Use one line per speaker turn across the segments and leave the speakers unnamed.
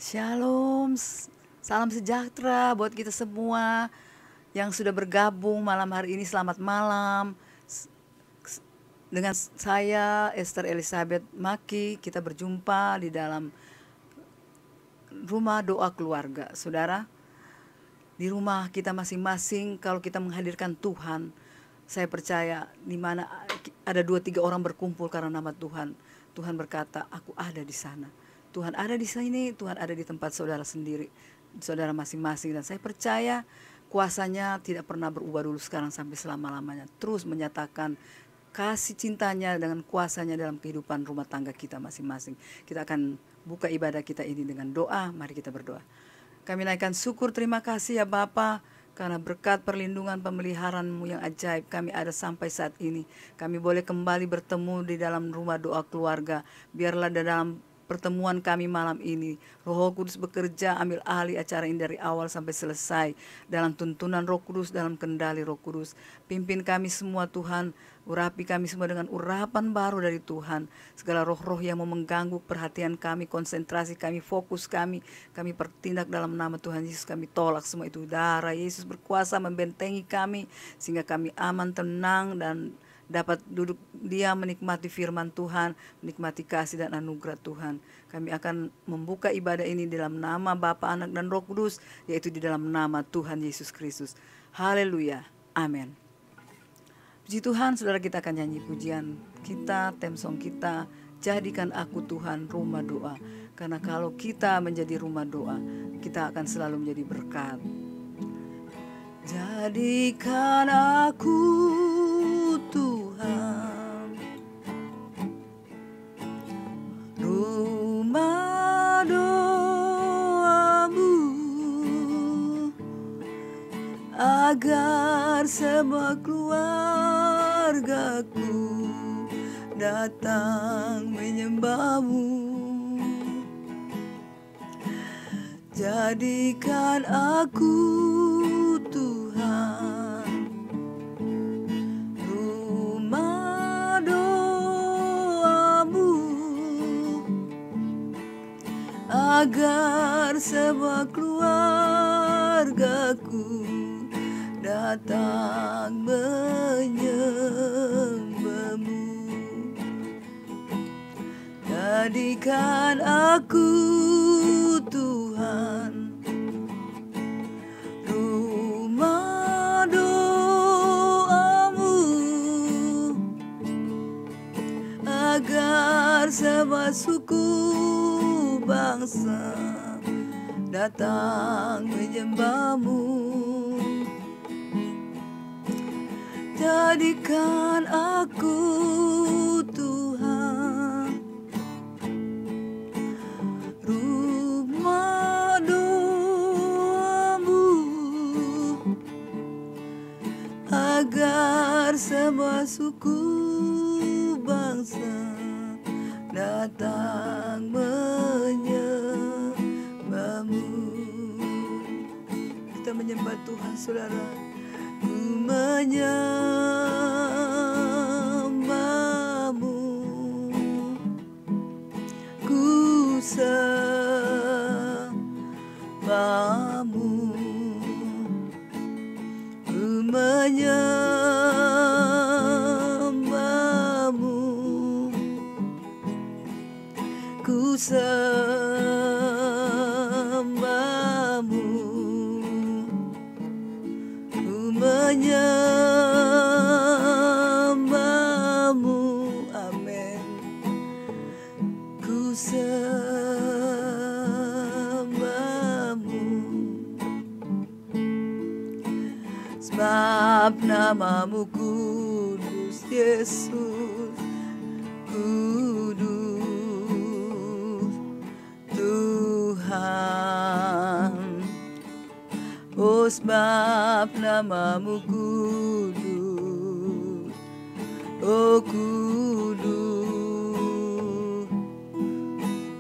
Shalom, salam sejahtera buat kita semua yang sudah bergabung malam hari ini. Selamat malam. Dengan saya Esther Elizabeth Maki, kita berjumpa di dalam rumah doa keluarga. Saudara, di rumah kita masing-masing kalau kita menghadirkan Tuhan, saya percaya di mana ada 2-3 orang berkumpul karena nama Tuhan, Tuhan berkata, aku ada di sana. Tuhan ada di sini, Tuhan ada di tempat saudara sendiri, saudara masing-masing. Dan saya percaya kuasanya tidak pernah berubah dulu, sekarang sampai selama-lamanya. Terus menyatakan kasih cintanya dengan kuasanya dalam kehidupan rumah tangga kita masing-masing. Kita akan buka ibadah kita ini dengan doa. Mari kita berdoa. Kami naikkan syukur, terima kasih ya Bapa, karena berkat perlindungan pemeliharaan-Mu yang ajaib kami ada sampai saat ini. Kami boleh kembali bertemu di dalam rumah doa keluarga. Biarlah dalam pertemuan kami malam ini, Roh Kudus bekerja, ambil alih acara ini dari awal sampai selesai. Dalam tuntunan Roh Kudus, dalam kendali Roh Kudus. Pimpin kami semua Tuhan, urapi kami semua dengan urapan baru dari Tuhan. Segala roh-roh yang mau mengganggu perhatian kami, konsentrasi kami, fokus kami bertindak dalam nama Tuhan Yesus. Kami tolak semua itu. Darah Yesus berkuasa membentengi kami, sehingga kami aman, tenang, dan dapat duduk diam menikmati firman Tuhan, menikmati kasih dan anugerah Tuhan. Kami akan membuka ibadah ini dalam nama Bapa, Anak, dan Roh Kudus, yaitu di dalam nama Tuhan Yesus Kristus. Haleluya. Amin. Puji Tuhan, saudara, kita akan nyanyi pujian kita, theme song kita, jadikan aku Tuhan rumah doa. Karena kalau kita menjadi rumah doa, kita akan selalu menjadi berkat. Jadikan aku Tuhan rumah doamu, agar semua keluargaku datang menyembah-Mu. Jadikan aku Tuhan rumah doamu, agar semua keluargaku datang menyembah-Mu. Jadikan aku Tuhan rumah doamu, agar semua suku bangsa datang menyembah-Mu. Jadikan aku Tuhan rumah doamu, agar semua suku bangsa datang menyembah-Mu. Kita menyembah Tuhan, saudara. Ku menyembah-Mu, ku sembah-Mu, ku menyembah-Mu, ku sembah-Mu, ku menyembah-Mu. Amin. Ku sembah-Mu, sebab nama-Mu kudus, Yesus, kudus Tuhan. Oh, sebab nama-Mu kudus, oh kudus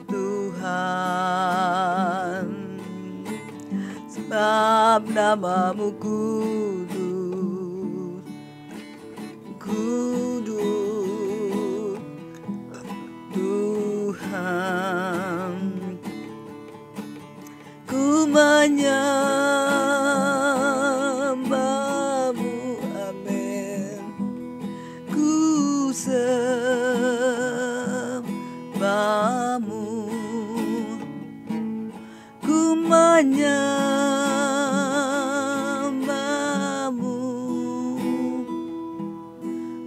Tuhan. Sebab nama-Mu kudus, kudus Tuhan. menyembahmu, amin. Ku sembahmu, ku menyembahmu,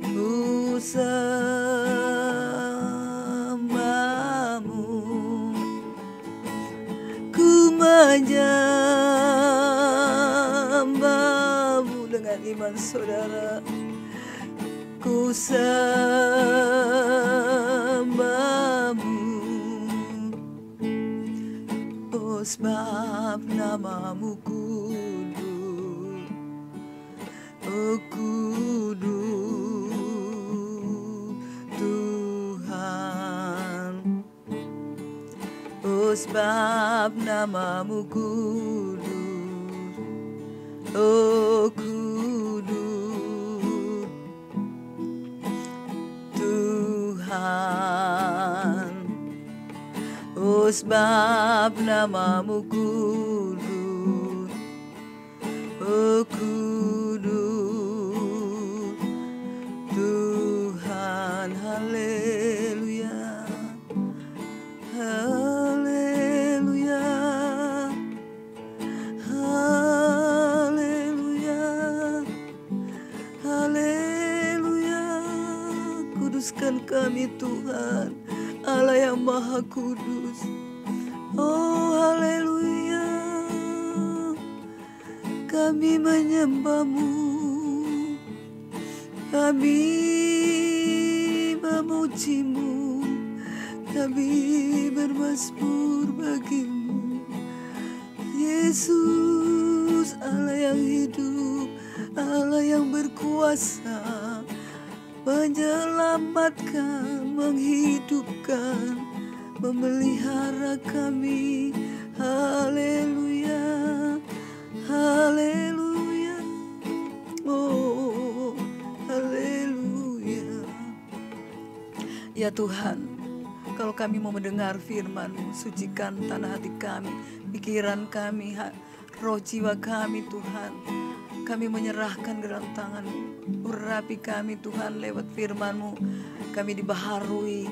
ku sembahmu, ku menyembahmu dengan iman saudara. Ku sembahmu, oh sebab namamu kudus, oh kudus Tuhan. Oh sebab namamu kudus, oh kudus Tuhan. Oh sebab namamu kudus, oh kudus Tuhan. Haleluya, haleluya, haleluya, haleluya. Kuduskan kami Tuhan, Allah yang Maha Kudus. Oh haleluya, kami menyembahmu, kami memujimu, kami bermazmur bagimu. Yesus, Allah yang hidup, Allah yang berkuasa, menyelamatkan, menghidupkan, memelihara kami. Haleluya, haleluya, oh haleluya. Ya Tuhan, kalau kami mau mendengar firman-Mu, sucikan tanah hati kami, pikiran kami, roh jiwa kami Tuhan. Kami menyerahkan ke dalam tangan-Mu. Urapi kami Tuhan lewat firman-Mu. Kami dibaharui,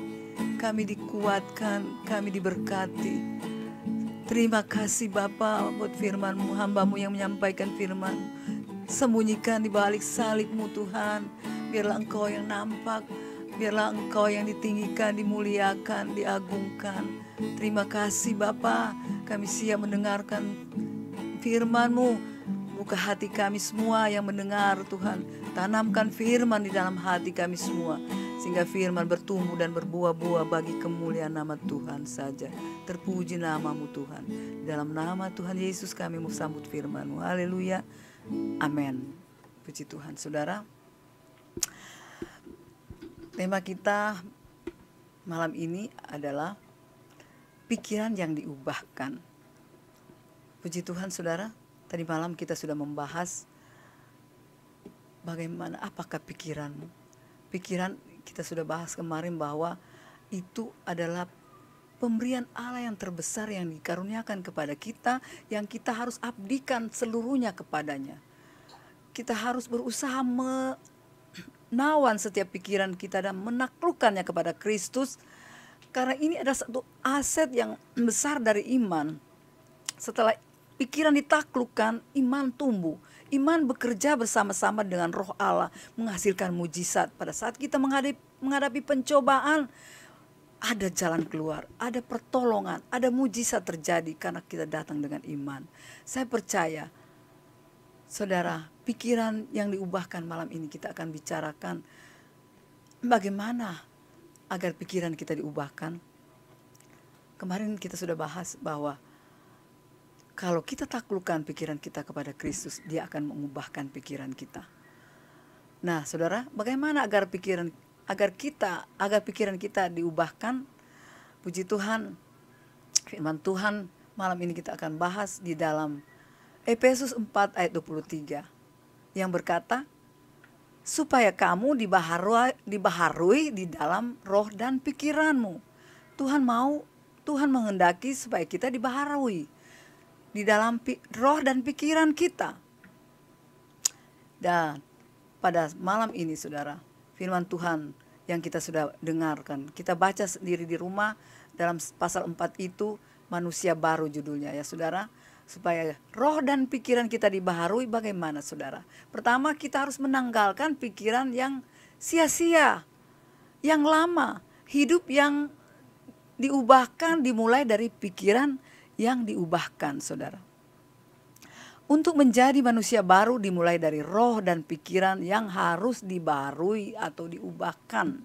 kami dikuatkan, kami diberkati. Terima kasih Bapa buat firman-Mu, hamba-Mu yang menyampaikan firman. Sembunyikan di balik salib-Mu Tuhan. Biarlah Engkau yang nampak, biarlah Engkau yang ditinggikan, dimuliakan, diagungkan. Terima kasih Bapa, kami siap mendengarkan firman-Mu. Buka hati kami semua yang mendengar Tuhan. Tanamkan firman di dalam hati kami semua, sehingga firman bertumbuh dan berbuah-buah bagi kemuliaan nama Tuhan saja. Terpuji namamu Tuhan. Dalam nama Tuhan Yesus kami mau sambut firman-Mu. Haleluya. Amin. Puji Tuhan. Saudara, tema kita malam ini adalah pikiran yang diubahkan. Puji Tuhan saudara. Tadi malam kita sudah membahas bagaimana, apakah pikiranmu. Pikiran kita sudah bahas kemarin bahwa itu adalah pemberian Allah yang terbesar yang dikaruniakan kepada kita, yang kita harus abdikan seluruhnya kepadanya. Kita harus berusaha menawan setiap pikiran kita dan menaklukkannya kepada Kristus, karena ini adalah satu aset yang besar dari iman. Setelah pikiran ditaklukkan, iman tumbuh. Iman bekerja bersama-sama dengan roh Allah, menghasilkan mujizat. Pada saat kita menghadapi pencobaan, ada jalan keluar, ada pertolongan, ada mujizat terjadi karena kita datang dengan iman. Saya percaya, saudara, pikiran yang diubahkan malam ini kita akan bicarakan bagaimana agar pikiran kita diubahkan. Kemarin kita sudah bahas bahwa kalau kita taklukkan pikiran kita kepada Kristus, Dia akan mengubahkan pikiran kita. Nah, saudara, bagaimana agar pikiran kita diubahkan? Puji Tuhan, firman Tuhan malam ini kita akan bahas di dalam Efesus 4 ayat 23 yang berkata, supaya kamu dibaharui di dalam roh dan pikiranmu. Tuhan menghendaki supaya kita dibaharui. di dalam roh dan pikiran kita. Dan pada malam ini saudara, firman Tuhan yang kita sudah dengarkan, kita baca sendiri di rumah dalam pasal 4 itu, manusia baru judulnya ya saudara. Supaya roh dan pikiran kita dibaharui bagaimana saudara? Pertama, kita harus menanggalkan pikiran yang sia-sia, yang lama. Hidup yang diubahkan dimulai dari pikiran yang diubahkan saudara. Untuk menjadi manusia baru dimulai dari roh dan pikiran yang harus dibaharui atau diubahkan.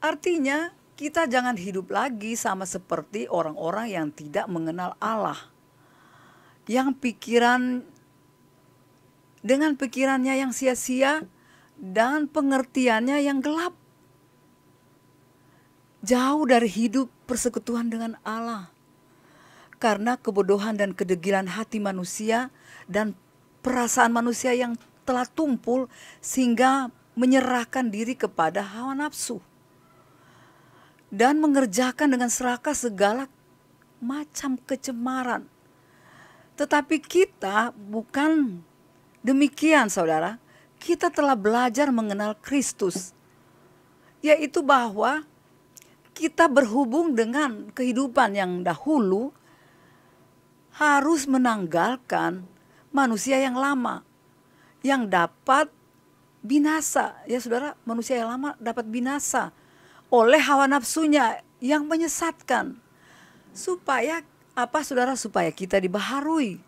Artinya kita jangan hidup lagi sama seperti orang-orang yang tidak mengenal Allah. Yang dengan pikirannya yang sia-sia dan pengertiannya yang gelap. Jauh dari hidup persekutuan dengan Allah. Karena kebodohan dan kedegilan hati manusia dan perasaan manusia yang telah tumpul sehingga menyerahkan diri kepada hawa nafsu. Dan mengerjakan dengan serakah segala macam kecemaran. Tetapi kita bukan demikian saudara. Kita telah belajar mengenal Kristus. Yaitu bahwa kita berhubung dengan kehidupan yang dahulu harus menanggalkan manusia yang lama. Yang dapat binasa. Ya saudara, manusia yang lama dapat binasa oleh hawa nafsunya yang menyesatkan. Supaya apa saudara? Supaya kita dibaharui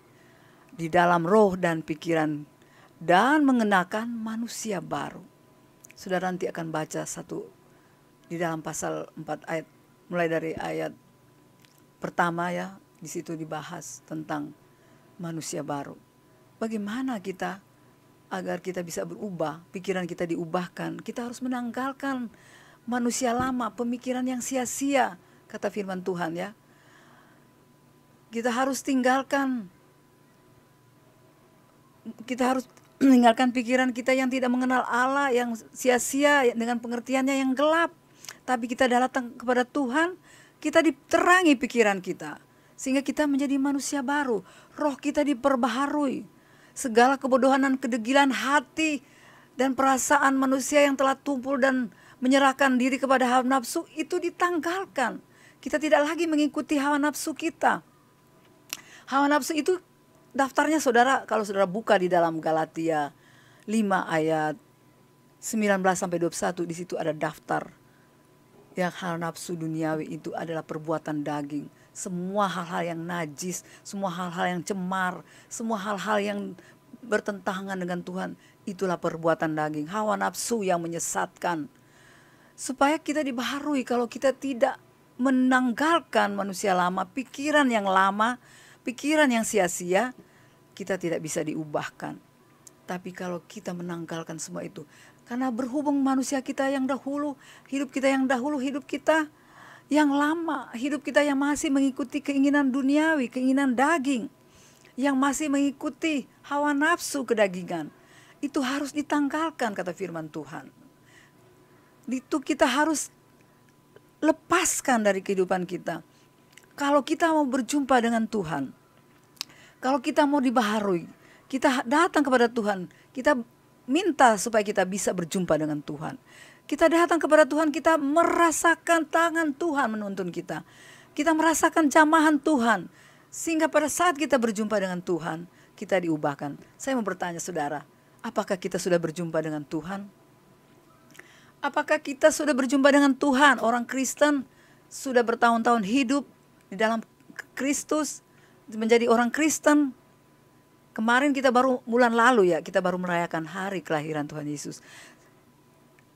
di dalam roh dan pikiran dan mengenakan manusia baru. Saudara nanti akan baca satu di dalam pasal 4 ayat, mulai dari ayat pertama ya, di situ dibahas tentang manusia baru. Bagaimana kita agar kita bisa berubah, pikiran kita diubahkan, kita harus menanggalkan manusia lama, pemikiran yang sia-sia, kata firman Tuhan ya. Kita harus tinggalkan pikiran kita yang tidak mengenal Allah, yang sia-sia dengan pengertiannya yang gelap. Tapi kita datang kepada Tuhan, kita diterangi pikiran kita. Sehingga kita menjadi manusia baru, roh kita diperbaharui. Segala kebodohan dan kedegilan hati dan perasaan manusia yang telah tumpul dan menyerahkan diri kepada hawa nafsu itu ditanggalkan. Kita tidak lagi mengikuti hawa nafsu kita. Hawa nafsu itu daftarnya saudara, kalau saudara buka di dalam Galatia 5 ayat 19 sampai 21, di situ ada daftar. Yang hawa nafsu duniawi itu adalah perbuatan daging. Semua hal-hal yang najis, semua hal-hal yang cemar, semua hal-hal yang bertentangan dengan Tuhan, itulah perbuatan daging. Hawa nafsu yang menyesatkan. Supaya kita dibaharui, kalau kita tidak menanggalkan manusia lama, pikiran yang lama, pikiran yang sia-sia, kita tidak bisa diubahkan. Tapi kalau kita menanggalkan semua itu, karena berhubung manusia kita yang dahulu, hidup kita yang lama, hidup kita yang masih mengikuti keinginan duniawi, keinginan daging, yang masih mengikuti hawa nafsu kedagingan, itu harus ditanggalkan, kata firman Tuhan. Itu kita harus lepaskan dari kehidupan kita. Kalau kita mau berjumpa dengan Tuhan, kalau kita mau dibaharui, kita datang kepada Tuhan, kita minta supaya kita bisa berjumpa dengan Tuhan. Kita datang kepada Tuhan, kita merasakan tangan Tuhan menuntun kita. Kita merasakan jamahan Tuhan. Sehingga pada saat kita berjumpa dengan Tuhan, kita diubahkan. Saya mau bertanya saudara, apakah kita sudah berjumpa dengan Tuhan? Apakah kita sudah berjumpa dengan Tuhan? Orang Kristen sudah bertahun-tahun hidup di dalam Kristus, menjadi orang Kristen. Kemarin kita baru, bulan lalu ya, kita baru merayakan hari kelahiran Tuhan Yesus.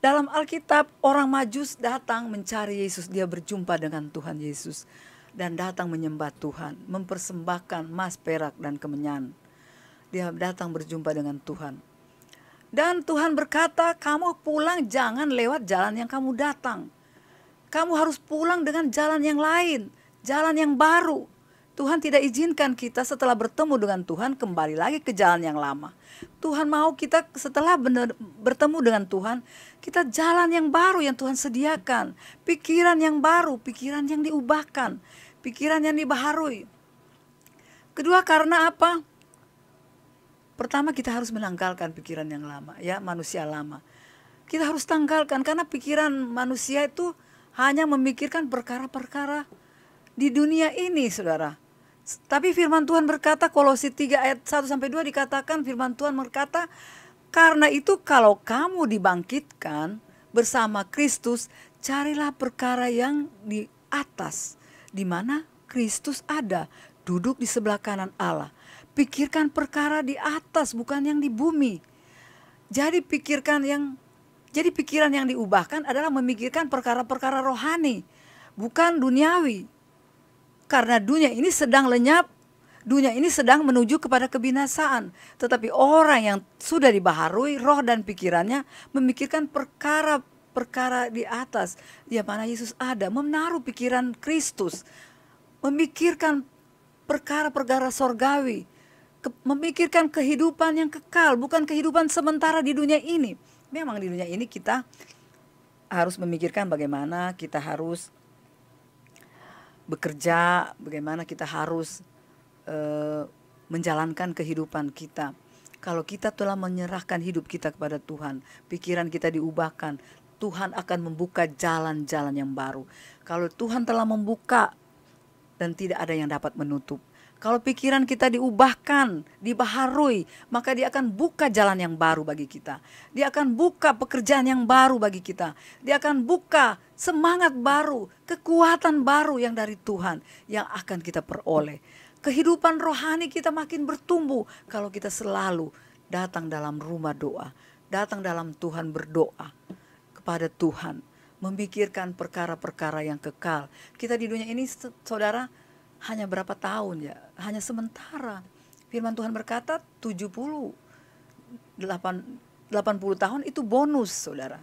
Dalam Alkitab, orang Majus datang mencari Yesus. Dia berjumpa dengan Tuhan Yesus dan datang menyembah Tuhan, mempersembahkan emas, perak, dan kemenyan. Dia datang berjumpa dengan Tuhan. Dan Tuhan berkata, kamu pulang jangan lewat jalan yang kamu datang. Kamu harus pulang dengan jalan yang lain, jalan yang baru. Tuhan tidak izinkan kita setelah bertemu dengan Tuhan kembali lagi ke jalan yang lama. Tuhan mau kita setelah bertemu dengan Tuhan, kita jalan yang baru yang Tuhan sediakan. Pikiran yang baru, pikiran yang diubahkan, pikiran yang dibaharui. Kedua, karena apa? Pertama, kita harus menanggalkan pikiran yang lama, ya, manusia lama. Kita harus tanggalkan, karena pikiran manusia itu hanya memikirkan perkara-perkara di dunia ini, saudara. Tapi firman Tuhan berkata, Kolose 3 ayat 1-2 dikatakan, firman Tuhan berkata, karena itu kalau kamu dibangkitkan bersama Kristus, carilah perkara yang di atas, di mana Kristus ada, duduk di sebelah kanan Allah. Pikirkan perkara di atas, bukan yang di bumi. Jadi pikiran yang diubahkan adalah memikirkan perkara-perkara rohani, bukan duniawi. Karena dunia ini sedang lenyap, dunia ini sedang menuju kepada kebinasaan. Tetapi orang yang sudah dibaharui roh dan pikirannya memikirkan perkara-perkara di atas, di mana Yesus ada, menaruh pikiran Kristus, memikirkan perkara-perkara sorgawi, memikirkan kehidupan yang kekal, bukan kehidupan sementara di dunia ini. Memang di dunia ini kita harus memikirkan bagaimana kita harus bekerja, bagaimana kita harus menjalankan kehidupan kita. Kalau kita telah menyerahkan hidup kita kepada Tuhan, pikiran kita diubahkan, Tuhan akan membuka jalan-jalan yang baru. Kalau Tuhan telah membuka dan tidak ada yang dapat menutup. Kalau pikiran kita diubahkan, dibaharui, maka Dia akan buka jalan yang baru bagi kita. Dia akan buka pekerjaan yang baru bagi kita. Dia akan buka semangat baru, kekuatan baru yang dari Tuhan yang akan kita peroleh. Kehidupan rohani kita makin bertumbuh kalau kita selalu datang dalam rumah doa, datang dalam Tuhan berdoa kepada Tuhan, memikirkan perkara-perkara yang kekal. Kita di dunia ini, saudara, hanya berapa tahun ya? Hanya sementara. Firman Tuhan berkata 80 tahun itu bonus, saudara.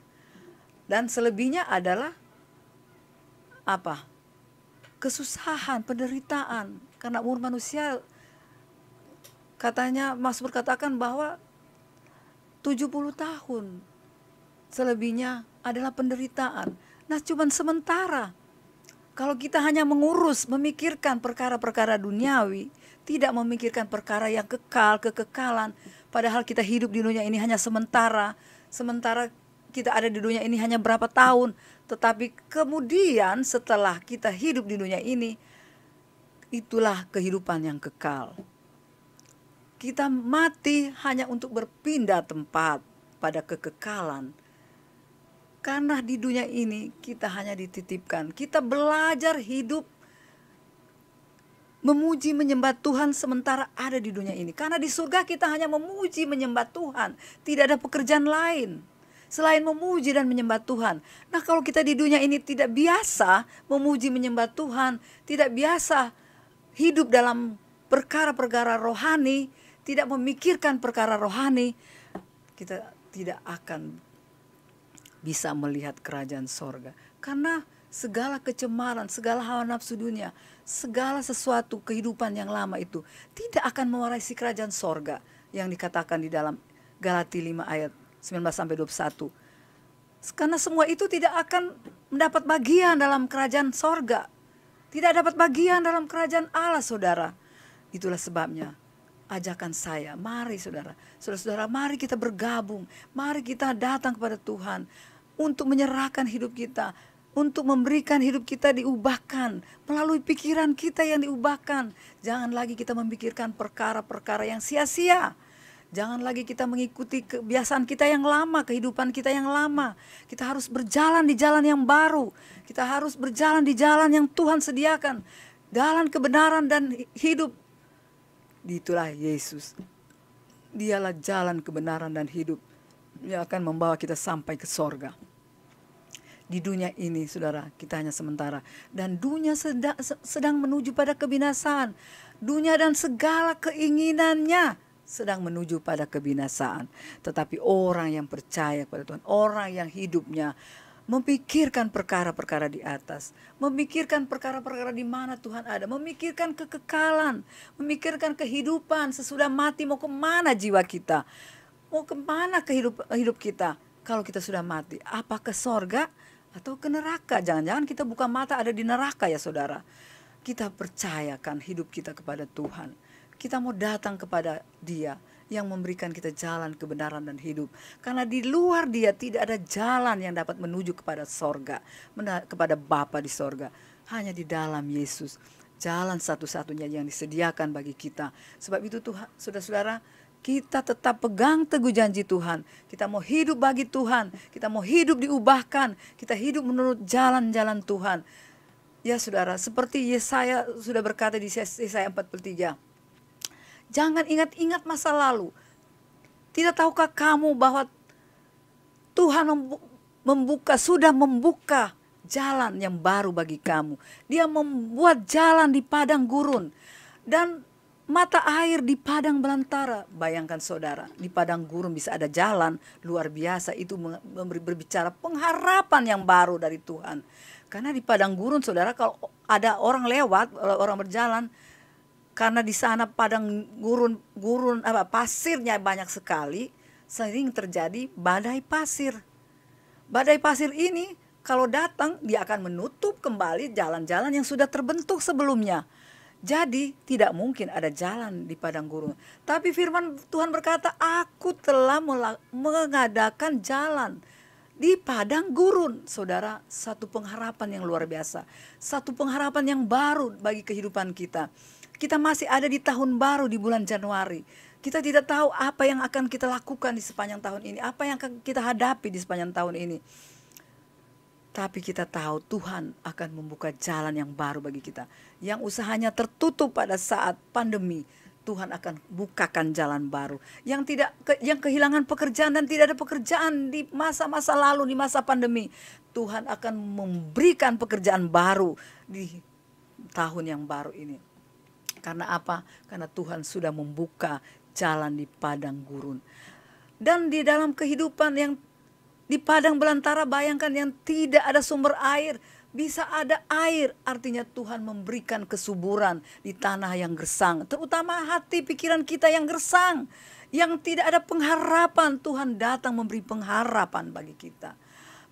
Dan selebihnya adalah apa? Kesusahan, penderitaan. Karena umur manusia, katanya Mazmur katakan bahwa 70 tahun. Selebihnya adalah penderitaan. Nah, cuman sementara. Kalau kita hanya mengurus, memikirkan perkara-perkara duniawi, tidak memikirkan perkara yang kekal, kekekalan, padahal kita hidup di dunia ini hanya sementara kita ada di dunia ini hanya berapa tahun, tetapi kemudian setelah kita hidup di dunia ini, itulah kehidupan yang kekal. Kita mati hanya untuk berpindah tempat pada kekekalan. Karena di dunia ini kita hanya dititipkan. Kita belajar hidup memuji menyembah Tuhan sementara ada di dunia ini. Karena di surga kita hanya memuji menyembah Tuhan. Tidak ada pekerjaan lain selain memuji dan menyembah Tuhan. Nah, kalau kita di dunia ini tidak biasa memuji menyembah Tuhan, tidak biasa hidup dalam perkara-perkara rohani, tidak memikirkan perkara rohani, kita tidak akan bisa melihat kerajaan sorga. Karena segala kecemaran, segala hawa nafsu dunia, segala sesuatu kehidupan yang lama itu tidak akan mewarisi kerajaan sorga yang dikatakan di dalam Galati 5 ayat 19-21. Karena semua itu tidak akan mendapat bagian dalam kerajaan sorga, tidak dapat bagian dalam kerajaan Allah, saudara. Itulah sebabnya ajakan saya, mari saudara-saudara, mari kita bergabung, mari kita datang kepada Tuhan untuk menyerahkan hidup kita, untuk memberikan hidup kita diubahkan melalui pikiran kita yang diubahkan. Jangan lagi kita memikirkan perkara-perkara yang sia-sia. Jangan lagi kita mengikuti kebiasaan kita yang lama, kehidupan kita yang lama. Kita harus berjalan di jalan yang baru. Kita harus berjalan di jalan yang Tuhan sediakan, jalan kebenaran dan hidup. Itulah Yesus. Dialah jalan kebenaran dan hidup yang akan membawa kita sampai ke sorga. Di dunia ini, saudara, kita hanya sementara. Dan dunia sedang menuju pada kebinasaan. Dunia dan segala keinginannya sedang menuju pada kebinasaan. Tetapi orang yang percaya kepada Tuhan, orang yang hidupnya memikirkan perkara-perkara di atas, memikirkan perkara-perkara di mana Tuhan ada, memikirkan kekekalan, memikirkan kehidupan sesudah mati. Mau kemana jiwa kita? Mau kemana hidup kita kalau kita sudah mati? Apa ke sorga atau ke neraka? Jangan-jangan kita buka mata ada di neraka ya saudara. Kita percayakan hidup kita kepada Tuhan. Kita mau datang kepada Dia yang memberikan kita jalan kebenaran dan hidup. Karena di luar Dia tidak ada jalan yang dapat menuju kepada sorga, kepada Bapa di sorga. Hanya di dalam Yesus, jalan satu-satunya yang disediakan bagi kita. Sebab itu Tuhan, saudara-saudara, kita tetap pegang teguh janji Tuhan. Kita mau hidup bagi Tuhan, kita mau hidup diubahkan, kita hidup menurut jalan-jalan Tuhan. Ya saudara, seperti Yesaya sudah berkata di Yesaya 43, jangan ingat-ingat masa lalu. Tidak tahukah kamu bahwa Tuhan sudah membuka jalan yang baru bagi kamu. Dia membuat jalan di padang gurun dan mata air di padang belantara. Bayangkan saudara, di padang gurun bisa ada jalan luar biasa. Itu berbicara pengharapan yang baru dari Tuhan. Karena di padang gurun saudara, kalau ada orang lewat, orang berjalan, karena di sana padang gurun pasirnya banyak sekali, sering terjadi badai pasir. Badai pasir ini kalau datang dia akan menutup kembali jalan-jalan yang sudah terbentuk sebelumnya. Jadi tidak mungkin ada jalan di padang gurun. Tapi firman Tuhan berkata, aku telah mengadakan jalan di padang gurun. Saudara, satu pengharapan yang luar biasa, satu pengharapan yang baru bagi kehidupan kita. Kita masih ada di tahun baru di bulan Januari. Kita tidak tahu apa yang akan kita lakukan di sepanjang tahun ini, apa yang akan kita hadapi di sepanjang tahun ini. Tapi kita tahu Tuhan akan membuka jalan yang baru bagi kita. Yang usahanya tertutup pada saat pandemi, Tuhan akan bukakan jalan baru. Yang kehilangan pekerjaan dan tidak ada pekerjaan di masa-masa lalu, di masa pandemi, Tuhan akan memberikan pekerjaan baru di tahun yang baru ini. Karena apa? Karena Tuhan sudah membuka jalan di padang gurun. Dan di dalam kehidupan yang di padang belantara, bayangkan yang tidak ada sumber air, bisa ada air. Artinya Tuhan memberikan kesuburan di tanah yang gersang. Terutama hati pikiran kita yang gersang, yang tidak ada pengharapan. Tuhan datang memberi pengharapan bagi kita.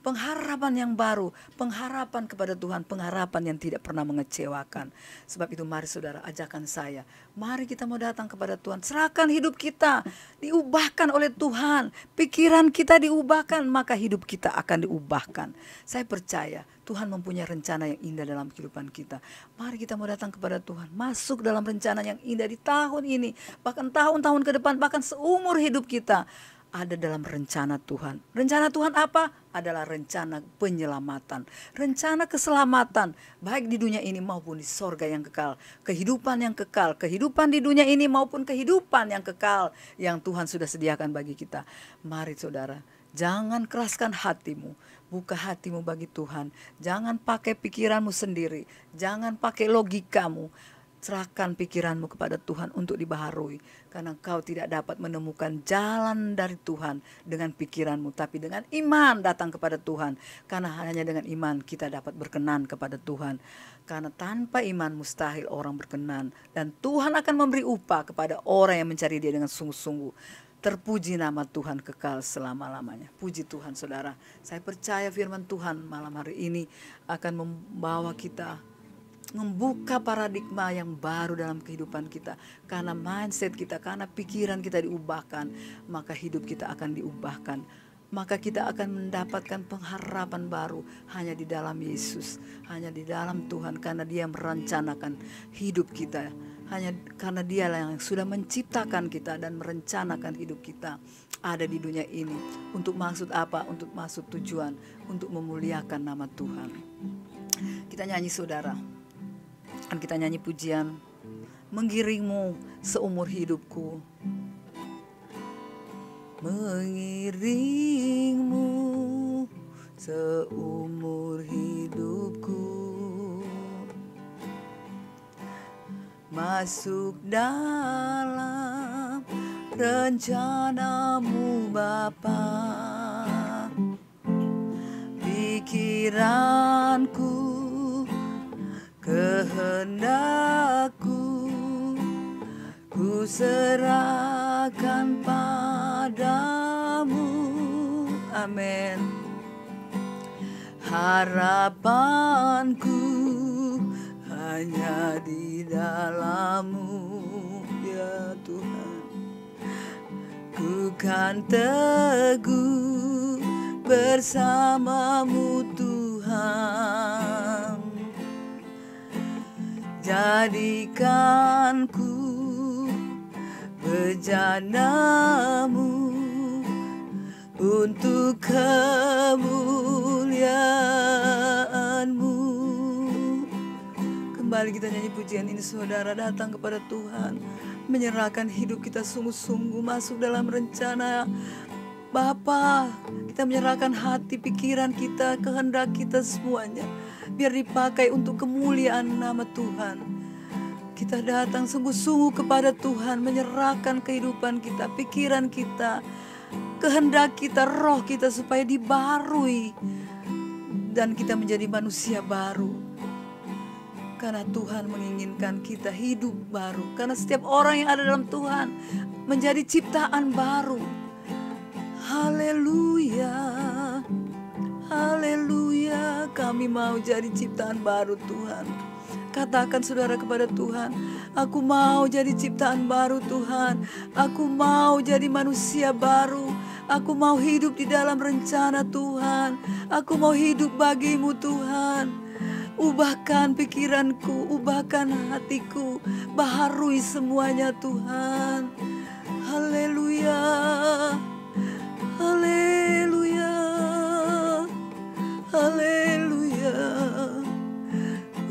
Pengharapan yang baru, pengharapan kepada Tuhan, pengharapan yang tidak pernah mengecewakan. Sebab itu mari saudara, ajakan saya, mari kita mau datang kepada Tuhan. Serahkan hidup kita, diubahkan oleh Tuhan. Pikiran kita diubahkan, maka hidup kita akan diubahkan. Saya percaya Tuhan mempunyai rencana yang indah dalam kehidupan kita. Mari kita mau datang kepada Tuhan, masuk dalam rencana yang indah di tahun ini, bahkan tahun-tahun ke depan, bahkan seumur hidup kita. Ada dalam rencana Tuhan. Rencana Tuhan apa? Adalah rencana penyelamatan, rencana keselamatan, baik di dunia ini maupun di sorga yang kekal. Kehidupan yang kekal, kehidupan di dunia ini maupun kehidupan yang kekal yang Tuhan sudah sediakan bagi kita. Mari saudara, jangan keraskan hatimu, buka hatimu bagi Tuhan. Jangan pakai pikiranmu sendiri, jangan pakai logikamu. Serahkan pikiranmu kepada Tuhan untuk dibaharui. Karena kau tidak dapat menemukan jalan dari Tuhan dengan pikiranmu. Tapi dengan iman datang kepada Tuhan. Karena hanya dengan iman kita dapat berkenan kepada Tuhan. Karena tanpa iman mustahil orang berkenan. Dan Tuhan akan memberi upah kepada orang yang mencari Dia dengan sungguh-sungguh. Terpuji nama Tuhan kekal selama-lamanya. Puji Tuhan saudara. Saya percaya firman Tuhan malam hari ini akan membawa kita, membuka paradigma yang baru dalam kehidupan kita. Karena mindset kita, karena pikiran kita diubahkan, maka hidup kita akan diubahkan. Maka kita akan mendapatkan pengharapan baru hanya di dalam Yesus, hanya di dalam Tuhan. Karena Dia merencanakan hidup kita, hanya karena Dialah yang sudah menciptakan kita dan merencanakan hidup kita ada di dunia ini. Untuk maksud apa? Untuk maksud tujuan, untuk memuliakan nama Tuhan. Kita nyanyi saudara. Kan kita nyanyi pujian, mengiringmu seumur hidupku, mengiringmu seumur hidupku, masuk dalam rencanamu Bapa. pikiranku, kehendakku, ku serahkan padamu. Amin. Harapanku hanya di dalam-Mu, ya Tuhan. Ku kan teguh bersama-Mu Tuhan. Jadikan ku bejana-Mu untuk kemuliaan-Mu. Kembali kita nyanyi pujian ini, saudara, datang kepada Tuhan, menyerahkan hidup kita sungguh-sungguh masuk dalam rencana Bapa. Kita menyerahkan hati, pikiran kita, kehendak kita semuanya, biar dipakai untuk kemuliaan nama Tuhan. Kita datang sungguh-sungguh kepada Tuhan, menyerahkan kehidupan kita, pikiran kita, kehendak kita, roh kita, supaya dibarui dan kita menjadi manusia baru. Karena Tuhan menginginkan kita hidup baru. Karena setiap orang yang ada dalam Tuhan menjadi ciptaan baru. Haleluya, haleluya. Kami mau jadi ciptaan baru Tuhan. Katakan saudara kepada Tuhan, aku mau jadi ciptaan baru Tuhan. Aku mau jadi manusia baru. Aku mau hidup di dalam rencana Tuhan. Aku mau hidup bagi-Mu Tuhan. Ubahkan pikiranku, ubahkan hatiku, baharui semuanya Tuhan. Haleluya, haleluya, haleluya.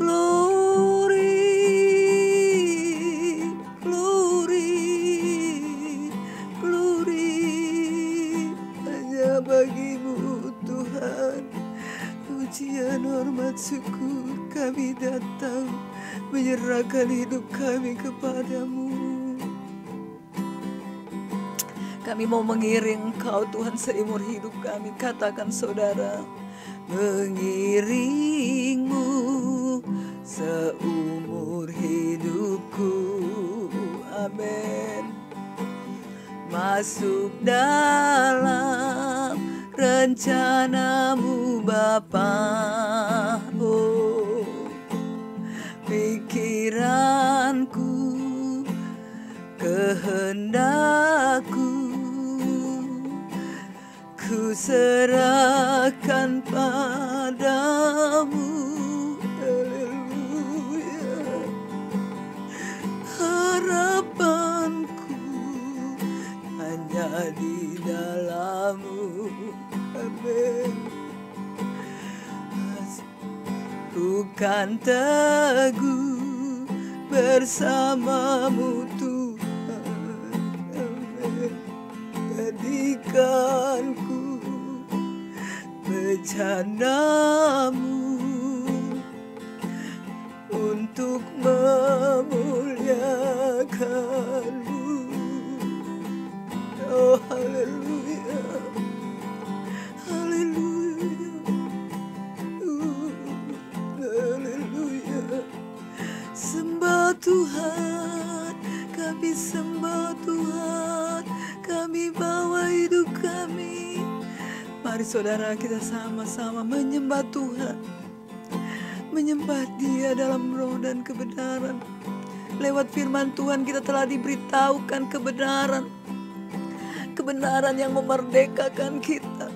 Glory, glory, glory. Hanya bagi-Mu Tuhan. Pujian, hormat, syukur kami datang, menyerahkan hidup kami kepada-Mu. Kami mau mengiring Engkau Tuhan seumur hidup kami. Katakan saudara, mengiring-Mu seumur hidupku. Amin. Masuk dalam rencana-Mu Bapa. Oh, pikiranku, kehendakku, ku serahkan padamu. Haleluya. Harapanku hanya di dalam-Mu. Amin. Ku kan teguh bersama-Mu Tuhan. Amin. Jadikanku bejana-Mu untuk memuliakan-Mu. Oh haleluya, haleluya, haleluya. Sembah Tuhan, kami sembah Tuhan, kami bawa hidup kami. Mari saudara, kita sama-sama menyembah Tuhan, menyembah Dia dalam roh dan kebenaran. Lewat firman Tuhan kita telah diberitahukan kebenaran, kebenaran yang memerdekakan kita.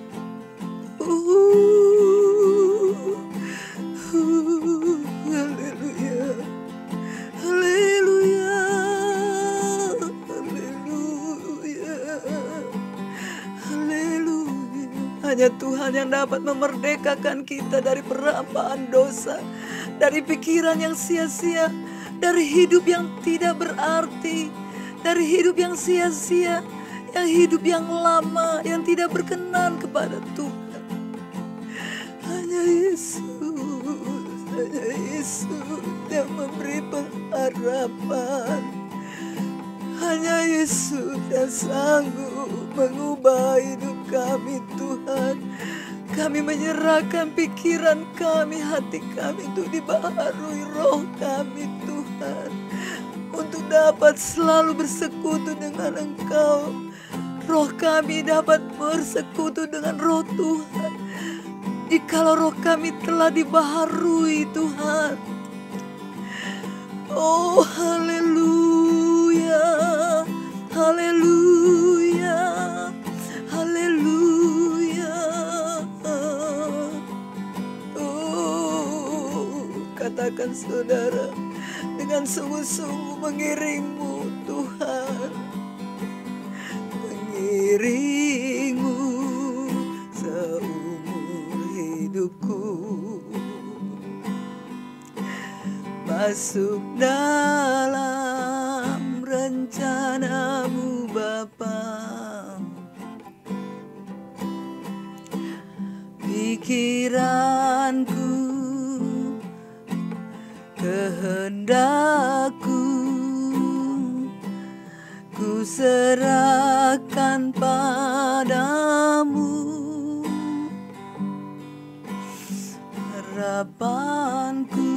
Haleluya, haleluya, haleluya, haleluya. Hanya Tuhan yang dapat memerdekakan kita dari perambaan dosa, dari pikiran yang sia-sia, dari hidup yang tidak berarti, dari hidup yang sia-sia, yang hidup yang lama, yang tidak berkenan kepada Tuhan. Hanya Yesus, hanya Yesus yang memberi pengharapan. Hanya Yesus yang sanggup mengubah hidup kami Tuhan. Kami menyerahkan pikiran kami, hati kami untuk dibaharui roh kami Tuhan, untuk dapat selalu bersekutu dengan Engkau. Roh kami dapat bersekutu dengan roh Tuhan. Jikalau roh kami telah dibaharui Tuhan. Oh haleluya, haleluya, haleluya. Oh, katakan saudara, dengan sungguh-sungguh mengiringmu Tuhan, mengiringmu seumur hidupku, masuk dalam rencanamu Bapa. Pikiranku, kehendakku, ku serahkan padamu. Harapanku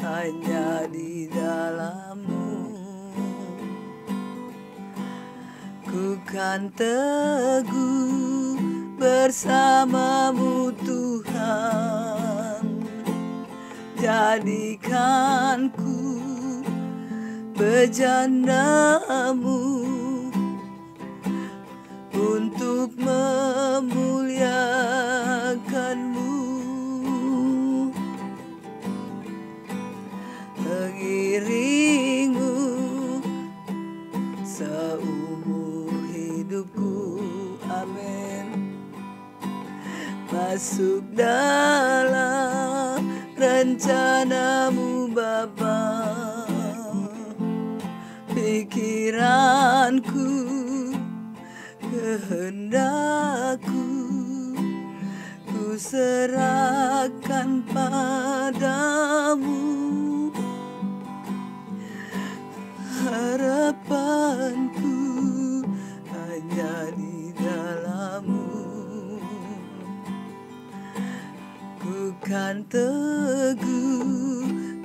hanya di dalam-Mu. Ku kan teguh bersama-Mu Tuhan. Jadikanku bejana-Mu untuk memuliakan-Mu. Mengiringmu seumur hidupku. Amin. Masuk dalam rencana-Mu Bapa. Pikiranku, kehendakku, ku serahkan padamu. Harapanku hanya di dalam-Mu. Ku kan teguh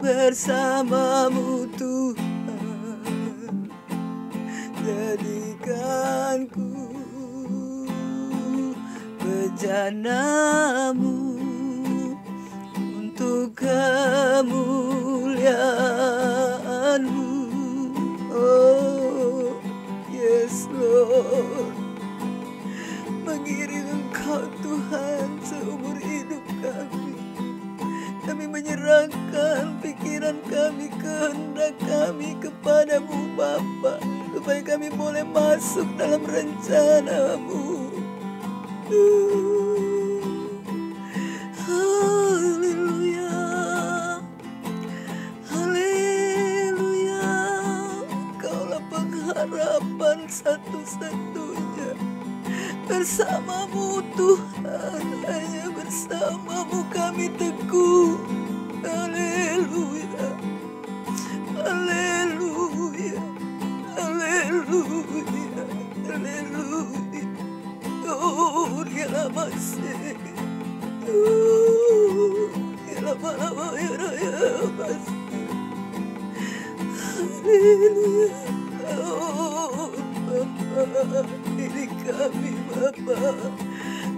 bersama-Mu Tuhan. Jadikanku bejana-Mu untuk kemuliaan-Mu. Oh, yes Lord. Mengiring Engkau Tuhan seumur hidup kami. Kami menyerahkan pikiran kami, kehendak kami kepada-Mu Bapa, supaya kami boleh masuk dalam rencana-Mu. Haleluya, haleluya. Engkaulah pengharapan satu-satunya. Bersama-Mu Tuhan, hanya bersama-Mu kami teguh. Haleluya, haleluya, haleluya, haleluya. Oh, dialah masih. Oh, dialah malam ya raya masih. Haleluya. Oh, Bapa, ini kami Bapa,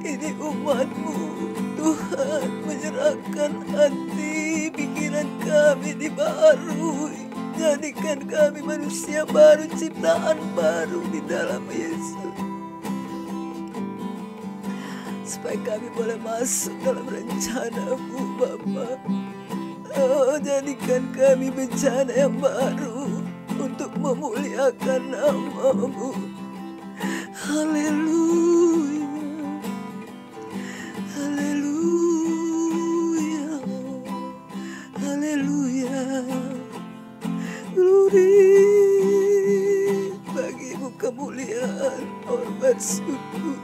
ini umat-Mu Tuhan, menyerahkan hati, pikiran kami dibaharui. Jadikan kami manusia baru, ciptaan baru di dalam Yesus, supaya kami boleh masuk dalam rencana-Mu Bapa. Oh, jadikan kami bencana yang baru untuk memuliakan nama-Mu. Haleluya, haleluya, haleluya. Glory, bagi-Mu kemuliaan, hormat, syukur.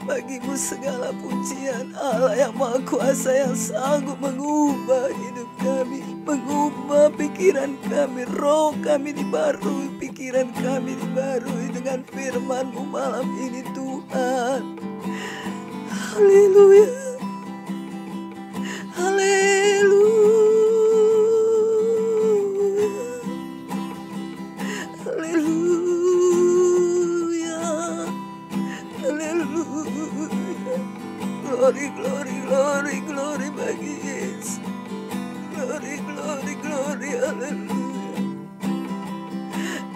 Bagi-Mu segala pujian, Allah yang Maha Kuasa, yang sanggup mengubah hidup kami, mengubah pikiran kami. Roh kami dibarui, pikiran kami dibarui dengan firman-Mu malam ini Tuhan. Haleluya. Haleluya. Haleluya. Haleluya. Glory, glory, glory, glory bagi Yesus. Glory, glory, glory. Haleluya.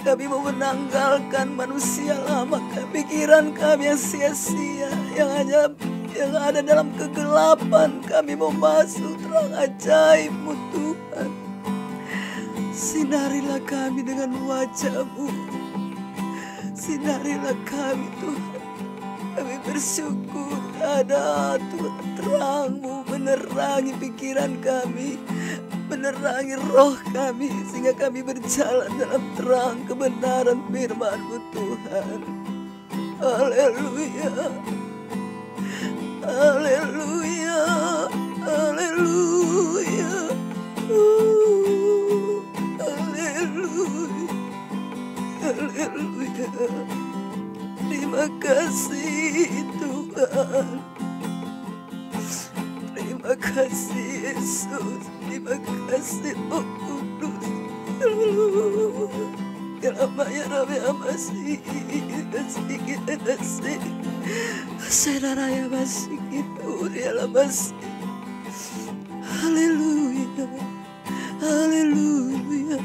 Kami mau menanggalkan manusia lama, pikiran kami yang sia-sia, yang ada dalam kegelapan. Kami mau masuk terang ajaib-Mu Tuhan. Sinarilah kami dengan wajah-Mu. Sinarilah kami Tuhan. Kami bersyukur ada Tuhan terang-Mu menerangi pikiran kami, menerangi roh kami, sehingga kami berjalan dalam terang kebenaran firman-Mu Tuhan. Haleluya. Haleluya. Haleluya. Haleluya. Haleluya. Terima kasih Tuhan. Terima kasih Yesus. Terima kasih Roh Kudus. Ya Rabbi amasi, kasih kita kasih. Seraya masih itu dia masih. Haleluya. Haleluya.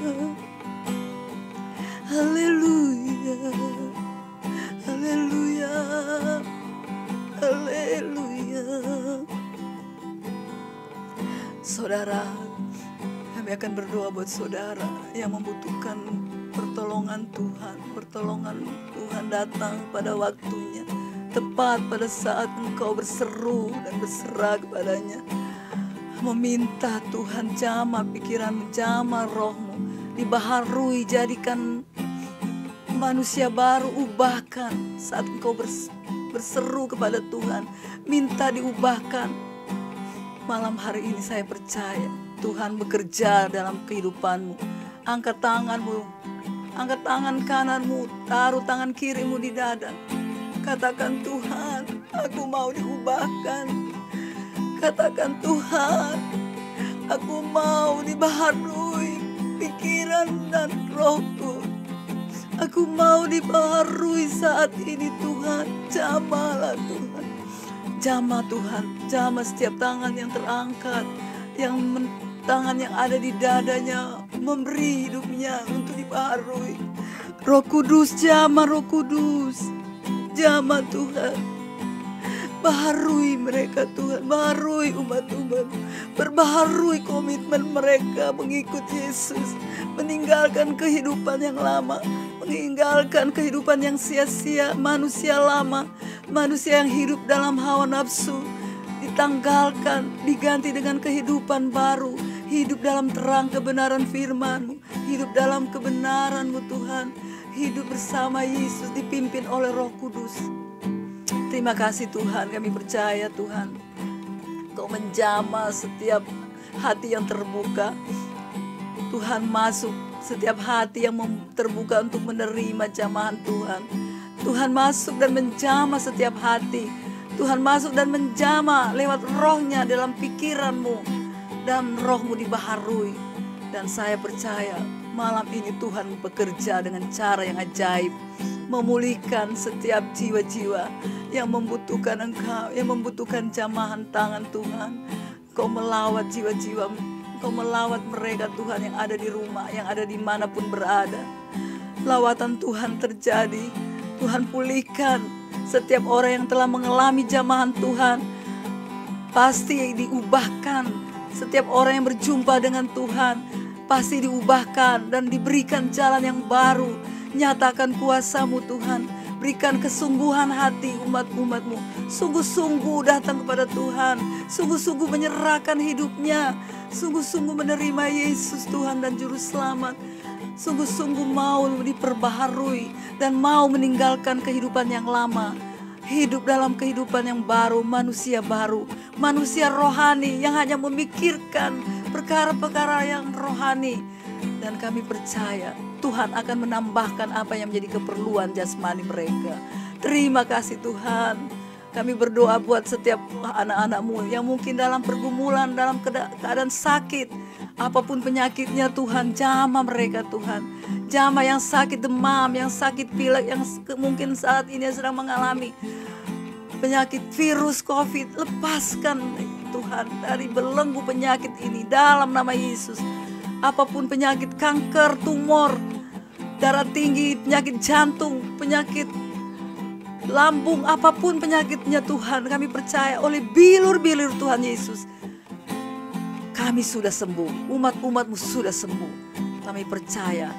Haleluya. Haleluya. Haleluya. Saudara, kami akan berdoa buat saudara yang membutuhkan pertolongan Tuhan. Pertolongan Tuhan datang pada waktunya, tepat pada saat engkau berseru dan berserah kepadanya. Meminta Tuhan jamah pikiranmu, jamah rohmu, dibaharui, jadikan manusia baru, ubahkan saat engkau berseru kepada Tuhan. Minta diubahkan. Malam hari ini saya percaya Tuhan bekerja dalam kehidupanmu. Angkat tanganmu, angkat tangan kananmu, taruh tangan kirimu di dada. Katakan, Tuhan, aku mau diubahkan. Katakan, Tuhan, aku mau dibaharui pikiran dan rohku. Aku mau dibaharui saat ini Tuhan. Jamahlah Tuhan. Jamah Tuhan, jamah setiap tangan yang terangkat, tangan yang ada di dadanya, memberi hidupnya untuk dibaharui. Roh Kudus, jamah Roh Kudus, jamah Tuhan. Baharui mereka Tuhan, baharui umat-umat, berbaharui komitmen mereka mengikut Yesus, meninggalkan kehidupan yang lama, meninggalkan kehidupan yang sia-sia, manusia lama, manusia yang hidup dalam hawa nafsu, ditanggalkan, diganti dengan kehidupan baru, hidup dalam terang kebenaran firman-Mu, hidup dalam kebenaran-Mu Tuhan, hidup bersama Yesus dipimpin oleh Roh Kudus. Terima kasih Tuhan, kami percaya Tuhan, Kau menjamah setiap hati yang terbuka. Tuhan masuk setiap hati yang terbuka untuk menerima jamahan Tuhan. Tuhan masuk dan menjamah setiap hati. Tuhan masuk dan menjamah lewat rohnya dalam pikiranmu. Dan rohmu dibaharui. Dan saya percaya malam ini Tuhan bekerja dengan cara yang ajaib. Memulihkan setiap jiwa-jiwa yang membutuhkan Engkau, yang membutuhkan jamahan tangan Tuhan. Kau melawat jiwa-jiwa, Kau melawat mereka Tuhan yang ada di rumah, yang ada dimanapun berada. Lawatan Tuhan terjadi. Tuhan pulihkan setiap orang yang telah mengalami jamahan Tuhan. Pasti diubahkan. Setiap orang yang berjumpa dengan Tuhan pasti diubahkan dan diberikan jalan yang baru. Nyatakan kuasa-Mu Tuhan. Berikan kesungguhan hati umat-umat-Mu. Sungguh-sungguh datang kepada Tuhan. Sungguh-sungguh menyerahkan hidupnya. Sungguh-sungguh menerima Yesus Tuhan dan Juru Selamat. Sungguh-sungguh mau diperbaharui dan mau meninggalkan kehidupan yang lama. Hidup dalam kehidupan yang baru, manusia baru. Manusia rohani yang hanya memikirkan perkara-perkara yang rohani. Dan kami percaya Tuhan akan menambahkan apa yang menjadi keperluan jasmani mereka. Terima kasih Tuhan. Kami berdoa buat setiap anak-anak-Mu yang mungkin dalam pergumulan, dalam keadaan sakit, apapun penyakitnya Tuhan, jamah mereka Tuhan. Jamah yang sakit demam, yang sakit pilek, yang mungkin saat ini sedang mengalami penyakit virus COVID, lepaskan Tuhan dari belenggu penyakit ini dalam nama Yesus. Apapun penyakit kanker, tumor, darah tinggi, penyakit jantung, penyakit lambung, apapun penyakitnya Tuhan, kami percaya oleh bilur-bilur Tuhan Yesus kami sudah sembuh, umat-umat-Mu sudah sembuh. Kami percaya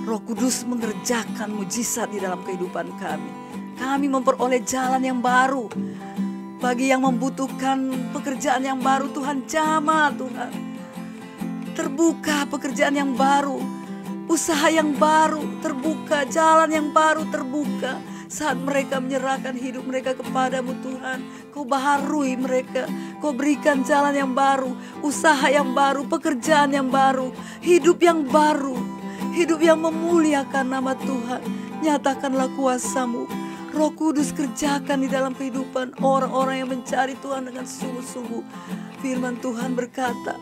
Roh Kudus mengerjakan mujizat di dalam kehidupan kami. Kami memperoleh jalan yang baru. Bagi yang membutuhkan pekerjaan yang baru, Tuhan jamah Tuhan. Terbuka pekerjaan yang baru, usaha yang baru terbuka, jalan yang baru terbuka. Saat mereka menyerahkan hidup mereka kepadamu Tuhan, Kau baharui mereka, Kau berikan jalan yang baru, usaha yang baru, pekerjaan yang baru, hidup yang baru, hidup yang memuliakan nama Tuhan. Nyatakanlah kuasa-Mu, Roh Kudus kerjakan di dalam kehidupan orang-orang yang mencari Tuhan dengan sungguh-sungguh. Firman Tuhan berkata,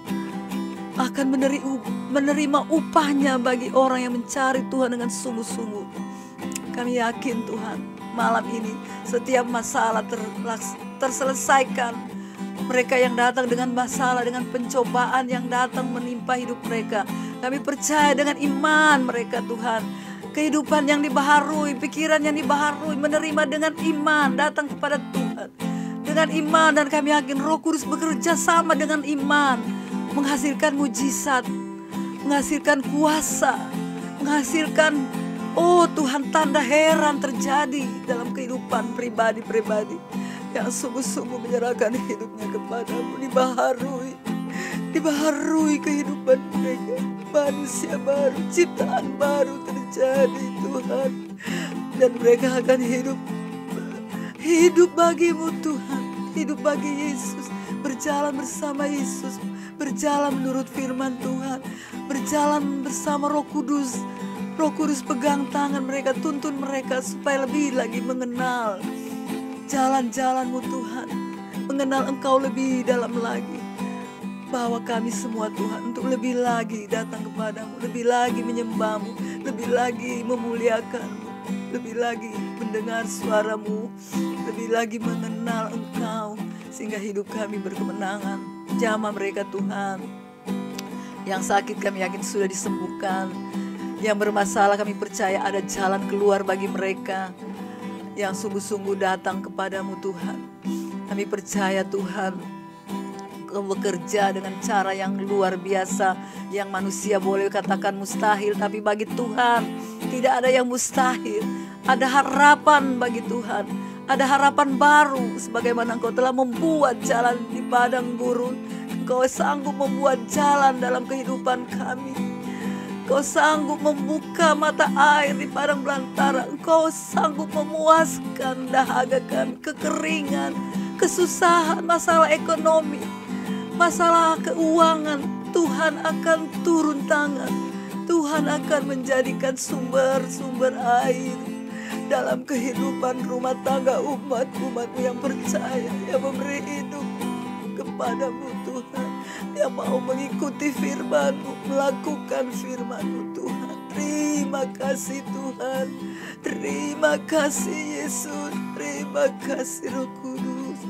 akan menerima upahnya bagi orang yang mencari Tuhan dengan sungguh-sungguh. Kami yakin Tuhan, malam ini setiap masalah terselesaikan. Mereka yang datang dengan masalah, dengan pencobaan yang datang menimpa hidup mereka, kami percaya dengan iman mereka Tuhan. Kehidupan yang dibaharui, pikiran yang dibaharui, menerima dengan iman, datang kepada Tuhan dengan iman. Dan kami yakin Roh Kudus bekerja sama dengan iman, menghasilkan mujizat, menghasilkan kuasa, menghasilkan Tuhan, tanda heran terjadi dalam kehidupan pribadi-pribadi yang sungguh-sungguh menyerahkan hidupnya kepadamu. Dibaharui kehidupan mereka, manusia baru, ciptaan baru terjadi Tuhan. Dan mereka akan hidup bagimu Tuhan, hidup bagi Yesus, berjalan bersama Yesus, berjalan menurut firman Tuhan, berjalan bersama Roh Kudus. Roh Kudus pegang tangan mereka, tuntun mereka supaya lebih lagi mengenal jalan-jalan-Mu Tuhan, mengenal Engkau lebih dalam lagi. Bawa kami semua Tuhan untuk lebih lagi datang kepadamu, lebih lagi menyembah-Mu, lebih lagi memuliakan-Mu, lebih lagi mendengar suara-Mu, lebih lagi mengenal Engkau, sehingga hidup kami berkemenangan. Jamah mereka Tuhan. Yang sakit kami yakin sudah disembuhkan. Yang bermasalah kami percaya ada jalan keluar bagi mereka yang sungguh-sungguh datang kepadamu Tuhan. Kami percaya Tuhan, Kau bekerja dengan cara yang luar biasa, yang manusia boleh katakan mustahil, tapi bagi Tuhan tidak ada yang mustahil. Ada harapan bagi Tuhan, ada harapan baru. Sebagaimana Engkau telah membuat jalan di padang gurun, Engkau sanggup membuat jalan dalam kehidupan kami. Engkau sanggup membuka mata air di padang belantara. Engkau sanggup memuaskan dahaga kami, kekeringan, kesusahan, masalah ekonomi, masalah keuangan. Tuhan akan turun tangan. Tuhan akan menjadikan sumber-sumber air dalam kehidupan rumah tangga umat-umat-Mu yang percaya, yang memberi hidup kepadamu Tuhan, yang mau mengikuti firman-Mu, melakukan firman-Mu Tuhan. Terima kasih Tuhan, terima kasih Yesus, terima kasih Roh Kudus.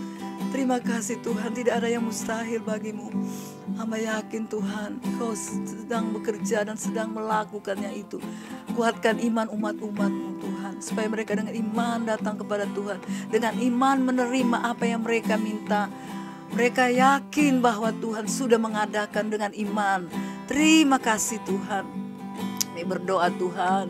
Terima kasih Tuhan, tidak ada yang mustahil bagimu. Hamba yakin Tuhan, Kau sedang bekerja dan sedang melakukannya itu. Kuatkan iman umat-umat-Mu Tuhan, supaya mereka dengan iman datang kepada Tuhan, dengan iman menerima apa yang mereka minta. Mereka yakin bahwa Tuhan sudah mengadakan dengan iman. Terima kasih Tuhan. Kami berdoa Tuhan,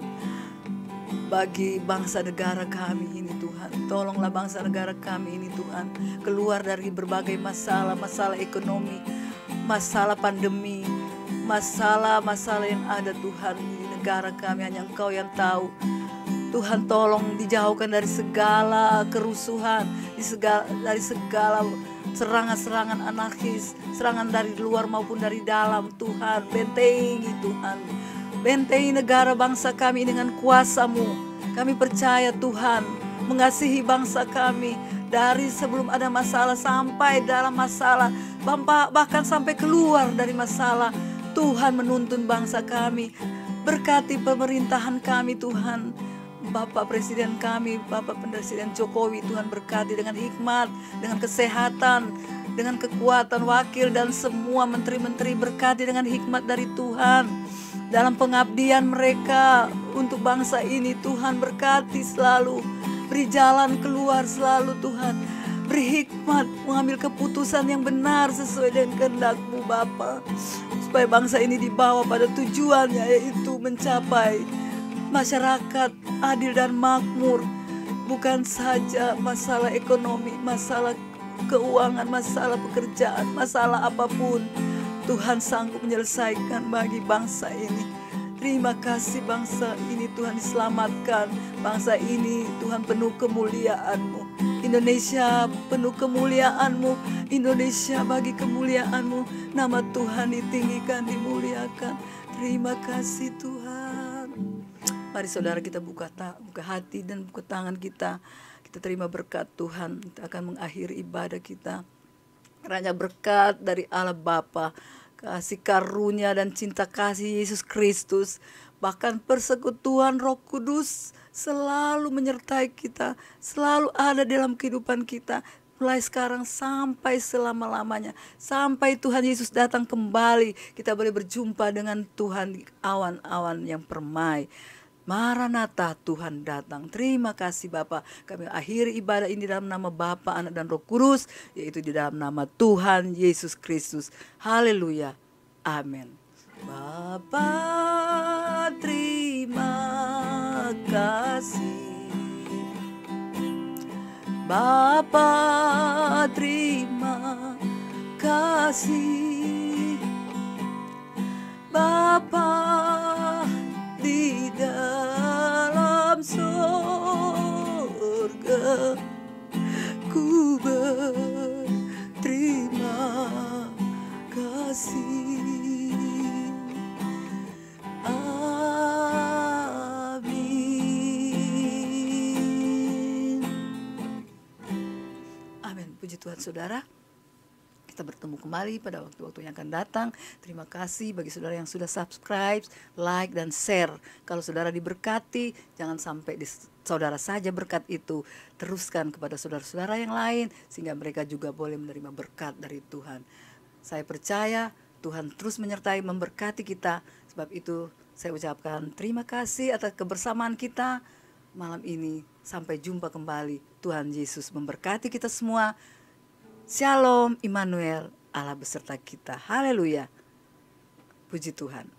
bagi bangsa negara kami ini Tuhan. Tolonglah bangsa negara kami ini Tuhan, keluar dari berbagai masalah, masalah ekonomi, masalah pandemi, masalah-masalah yang ada Tuhan di negara kami. Hanya Engkau yang tahu. Tuhan tolong dijauhkan dari segala kerusuhan, dari segala serangan-serangan anarkis, serangan dari luar maupun dari dalam. Tuhan, bentengi Tuhan, bentengi negara bangsa kami dengan kuasa-Mu. Kami percaya Tuhan mengasihi bangsa kami Dari sebelum ada masalah sampai dalam masalah, bahkan sampai keluar dari masalah, Tuhan menuntun bangsa kami. Berkati pemerintahan kami Tuhan. Bapak Presiden kami, Bapak Presiden Jokowi, Tuhan berkati dengan hikmat, dengan kesehatan, dengan kekuatan wakil dan semua menteri-menteri, berkati dengan hikmat dari Tuhan. Dalam pengabdian mereka untuk bangsa ini, Tuhan berkati selalu. Beri jalan keluar selalu Tuhan. Beri hikmat mengambil keputusan yang benar sesuai dengan kehendak-Mu Bapa. Supaya bangsa ini dibawa pada tujuannya, yaitu mencapai masyarakat adil dan makmur. Bukan saja masalah ekonomi, masalah keuangan, masalah pekerjaan, masalah apapun, Tuhan sanggup menyelesaikan bagi bangsa ini. Terima kasih bangsa ini Tuhan diselamatkan. Bangsa ini Tuhan penuh kemuliaan-Mu. Indonesia penuh kemuliaan-Mu. Indonesia bagi kemuliaan-Mu. Nama Tuhan ditinggikan, dimuliakan. Terima kasih Tuhan. Mari saudara kita buka hati dan buka tangan kita. Kita terima berkat Tuhan. Kita akan mengakhiri ibadah kita. Kiranya berkat dari Allah Bapa, kasih karunia dan cinta kasih Yesus Kristus, bahkan persekutuan Roh Kudus selalu menyertai kita, selalu ada dalam kehidupan kita, mulai sekarang sampai selama-lamanya, sampai Tuhan Yesus datang kembali. Kita boleh berjumpa dengan Tuhan di awan-awan yang permai. Maranatha, Tuhan datang. Terima kasih Bapa. Kami akhiri ibadah ini dalam nama Bapa, Anak dan Roh Kudus, yaitu di dalam nama Tuhan Yesus Kristus. Haleluya. Amin. Bapa, terima kasih. Bapa, terima kasih. Bapa di dalam surga, ku berterima kasih. Amin. Amin. Puji Tuhan saudara. Kita bertemu kembali pada waktu-waktu yang akan datang. Terima kasih bagi saudara yang sudah subscribe, like, dan share. Kalau saudara diberkati, jangan sampai saudara saja berkat itu. Teruskan kepada saudara-saudara yang lain, sehingga mereka juga boleh menerima berkat dari Tuhan. Saya percaya Tuhan terus menyertai, memberkati kita. Sebab itu saya ucapkan terima kasih atas kebersamaan kita malam ini. Sampai jumpa kembali. Tuhan Yesus memberkati kita semua. Shalom, Immanuel, Allah beserta kita. Haleluya. Puji Tuhan.